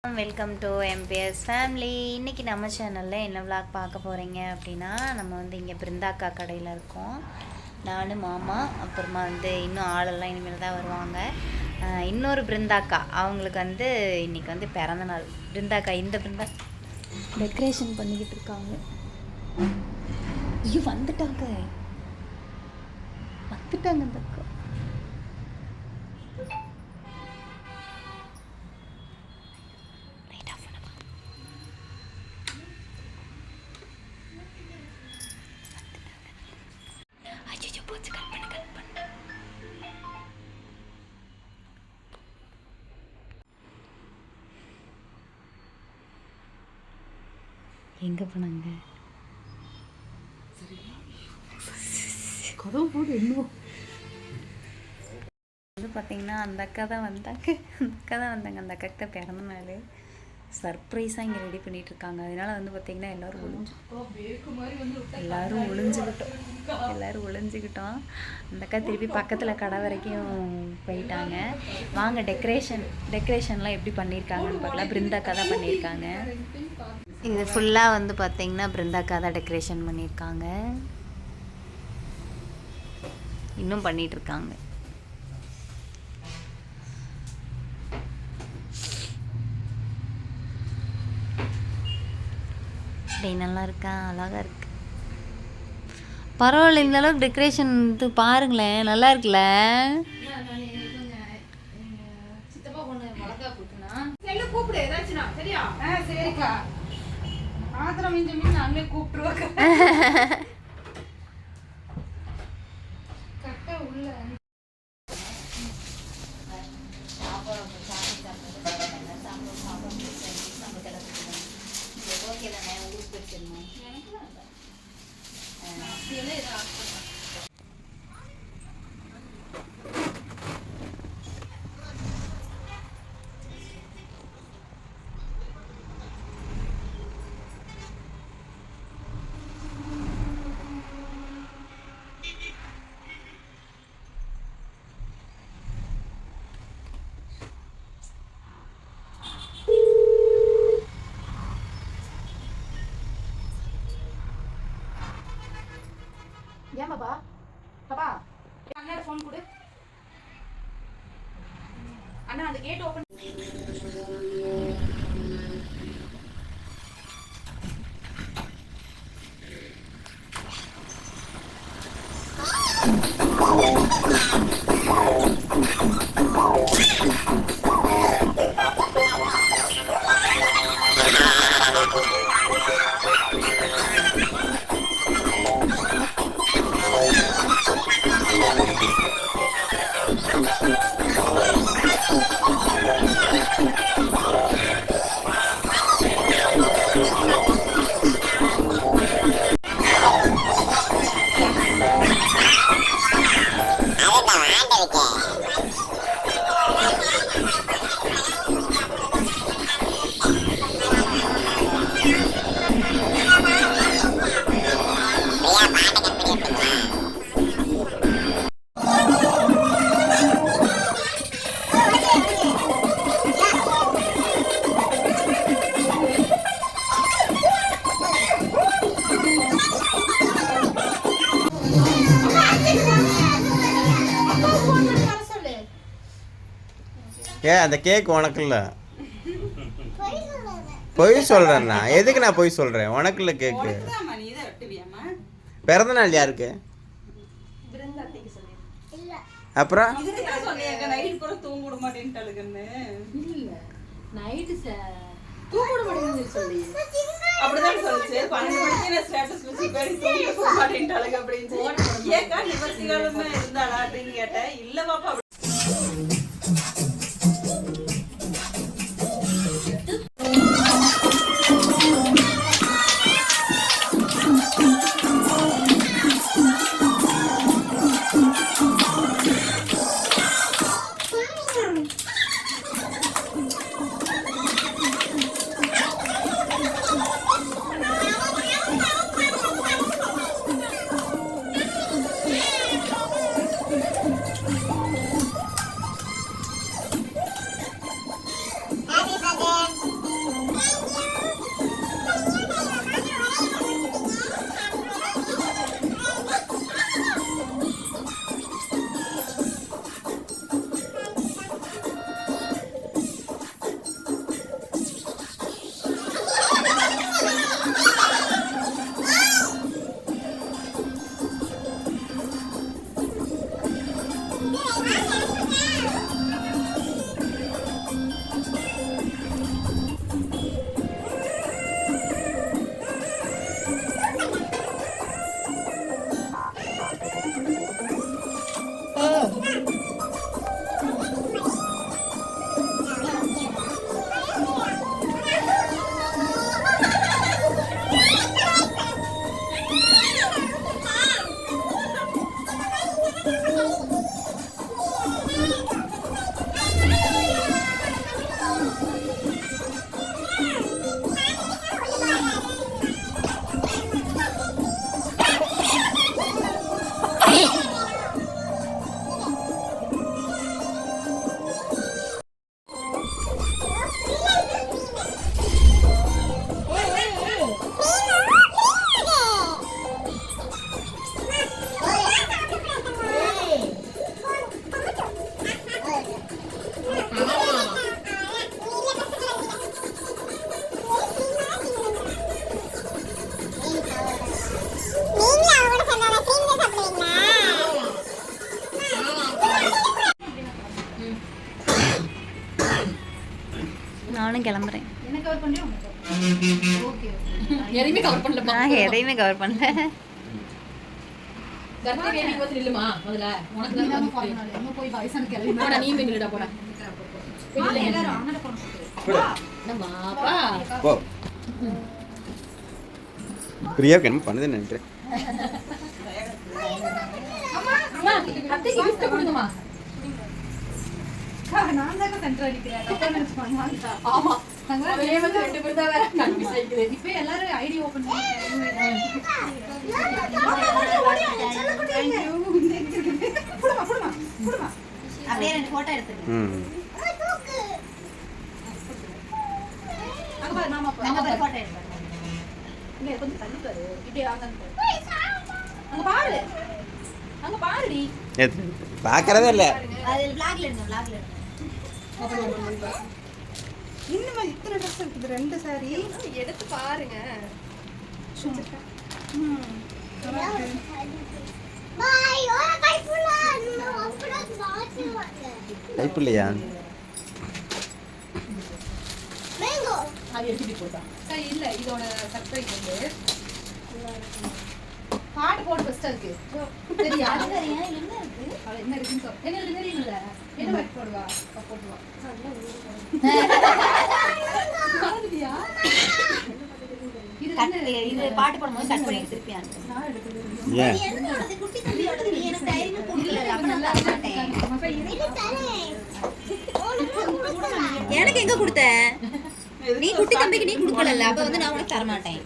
Welcome to MBS family. இன்றைக்கி நம்ம சேனலில் என்ன விளாக் பார்க்க போகிறீங்க அப்படின்னா, நம்ம வந்து இங்கே பிருந்தாக்கா கடையில் இருக்கோம். நானும் மாமா, அப்புறமா வந்து இன்னும் ஆளெல்லாம் இனிமேல் தான் வருவாங்க. இன்னொரு பிருந்தாக்கா, அவங்களுக்கு வந்து இன்றைக்கி வந்து பிறந்த நாள். பிருந்தாக்கா இந்த டெக்கரேஷன் பண்ணிக்கிட்டு இருக்காங்க. ஐயோ வந்துட்டாங்க இந்த அக்கா. எங்கே போனாங்க? கதவு போடு. இன்னும் வந்து பார்த்தீங்கன்னா அந்த அக்கா தான் வந்தாங்க. அந்த அக்காக்கிட்ட பிறந்த நாள் சர்ப்ரைஸாக இங்கே ரெடி பண்ணிகிட்ருக்காங்க. அதனால் வந்து பார்த்திங்கன்னா எல்லோரும் ஒளிஞ்சுக்கிட்டோம். அந்த அக்கா திருப்பி பக்கத்தில் கடை வரைக்கும் போயிட்டாங்க. வாங்க டெக்கரேஷன்லாம் எப்படி பண்ணியிருக்காங்கன்னு பார்க்கலாம். பிருந்தாக்கா தான் பண்ணியிருக்காங்க. இது ஃபுல்லாக வந்து பார்த்திங்கன்னா பிருந்தாக்கா தான் டெக்கரேஷன் பண்ணியிருக்காங்க. இன்னும் பண்ணிகிட்ருக்காங்க. அப்படி நல்லா இருக்கா, அழகாக இருக்கு. பரவாயில்ல, இந்த அளவுக்கு டெக்கரேஷன் இது பாருங்களேன், நல்லா இருக்குல்ல. ஏன் பாப்பா பாப்பா அண்ணாட ஃபோன் கொடு. அண்ணா அந்த கேட் ஓபன். அந்த கேக் உனக்கு இல்லை. பொய் சொல்கிறேன்னா எதுக்கு நான் பொய் சொல்கிறேன்? உனக்கு இல்லை கேக்கு. பிறந்த நாள் யாருக்கு? அப்புறம் அப்படிதான் சொல்லுச்சு. 12 மணிக்கு நான் ஸ்டேட்டஸ் வச்சு பேசி தூங்க மாட்டேன்ட்டாளுங்க அப்படின்னு ஏக்கா நிவர்த்திகளுமே இருந்தாளா அப்படின்னு கேட்டேன். இல்ல பாப்பா. நானும் கிளம்புறேன். என்ன கவர் பண்ணியா? ஓகே. எதையுமே கவர் பண்ணல. நான் எதையுமே கவர் பண்ணல. கர்த்தே கேடி வந்து நில்லுமா முதல்ல. உனக்கு தான் பண்ணால. நம்ம போய் வயசான கிளம்பி போடா நீ நில்லுடா போடா. எல்லாரும் அண்ணட போறோம். நம்மப்பா. போ. பிரியா என்ன பண்ணுது நினைக்கிறேன். அம்மா அத்தைக்கு gift கொடுங்கம்மா. நான் தான் சென்டர் அடிக்கிறேன். டாக்குமெண்ட்ஸ் பண்ணாங்க. ஆமா. அதே வந்து ரெண்டு பேர் தான் வேற கன்ஃபியூஸ் ஆயிக்குது. இப்போ எல்லாரும் ஐடி ஓபன் பண்ணிட்டாங்க. புடுமா. அப்படியே ரெண்டு போட்டோ எடுத்துங்க. அங்க பாரு மாமா அங்க பாரு போட்டோ எடுங்க. இல்ல கொஞ்சம் தள்ளி பாரு. இப்படி அங்க பாரு. அங்க பாருடி. பார்க்கறதே இல்ல. அது vlogல எடுங்க. இன்னும் இத்தனை ட்ரெஸ் இருக்குது 2 சாரி எடுத்து பாருங்க. கைப்புள்ளையா அது எடுத்துட்டு போட்டா சரி இல்ல இதோட சர்ப்ரைஸ் வந்து பாட்டு போட்டு ஃபர்ஸ்ட் இருக்கு சரியா என்ன இருக்கு அவ என்ன இருக்குன்னு சொல்ல என்ன இருக்கு தெரியல என்ன பாட்டு போடுவா போடுவா பாடுதியா இது பாட்டு போடும்போது கட் பண்ணி திருப்பி அனுப்பு நான் எடுத்துறேன் ஏன் அது குட்டி தம்பியோட நீ எனக்கு டைரிங் கொடுக்கல அப்ப நான் தர மாட்டேன் எனக்கு எங்க கொடுத்த நீ குட்டி தம்பிக்கு நீ கொடுக்கல அப்ப வந்து நான் உனக்கு தர மாட்டேன்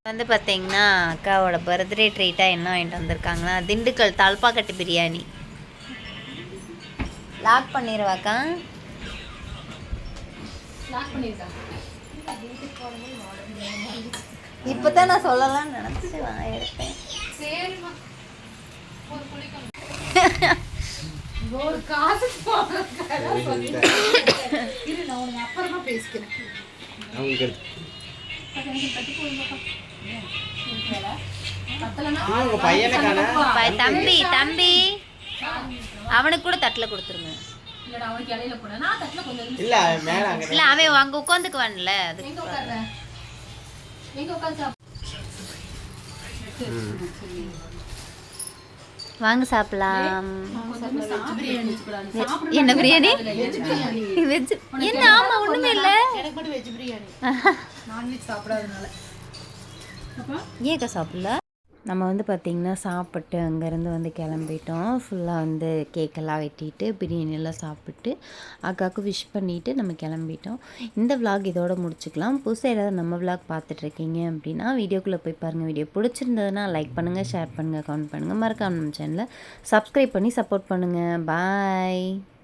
வந்து பார்த்தீங்கன்னா அக்காவோட பர்த்டே ட்ரீட்டாக என்ன வாங்கிட்டு வந்திருக்காங்கன்னா திண்டுக்கல் தல்பாக்கட்டு பிரியாணி. லாக் பண்ணிடுவாக்கா. இப்போ தான் நான் சொல்லலாம்னு நினச்சி எடுத்தேன். ஒரு காசு இரு நான் உனக்கு அப்புறமா பேசிக்கிறேன். தம்பி தம்பி அவனுக்கு கூட தட்டில் கொடுத்துருங்க. இல்ல மேல அங்க இல்ல அவன் அங்க உட்காந்துக்குவான்ல அதுக்கு வாங்க சாப்பிடலாம். என்ன பிரியாணி? வெஜ் என்ன? ஆமா ஒண்ணுமே இல்ல. எனக்கு மட்டும் வெஜ் பிரியாணி. நான்வெஜ் சாப்பிடாதனால. ஏக்கா சாப்பிடல? நம்ம வந்து பார்த்திங்கன்னா சாப்பிட்டு அங்கேருந்து வந்து கிளம்பிட்டோம். ஃபுல்லாக வந்து கேக்கெல்லாம் வெட்டிட்டு பிரியாணியெல்லாம் சாப்பிட்டு அக்காவுக்கு விஷ் பண்ணிவிட்டு நம்ம கிளம்பிட்டோம். இந்த விலாக் இதோட முடிச்சுக்கலாம். புதுசாக ஏதாவது நம்ம விலாக் பார்த்துட்ருக்கீங்க அப்படின்னா வீடியோக்குள்ளே போய் பாருங்கள். வீடியோ பிடிச்சிருந்ததுன்னா லைக் பண்ணுங்கள், ஷேர் பண்ணுங்கள், கமெண்ட் பண்ணுங்கள். மறக்காம நம்ம சேனலை சப்ஸ்கிரைப் பண்ணி சப்போர்ட் பண்ணுங்கள். பாய்.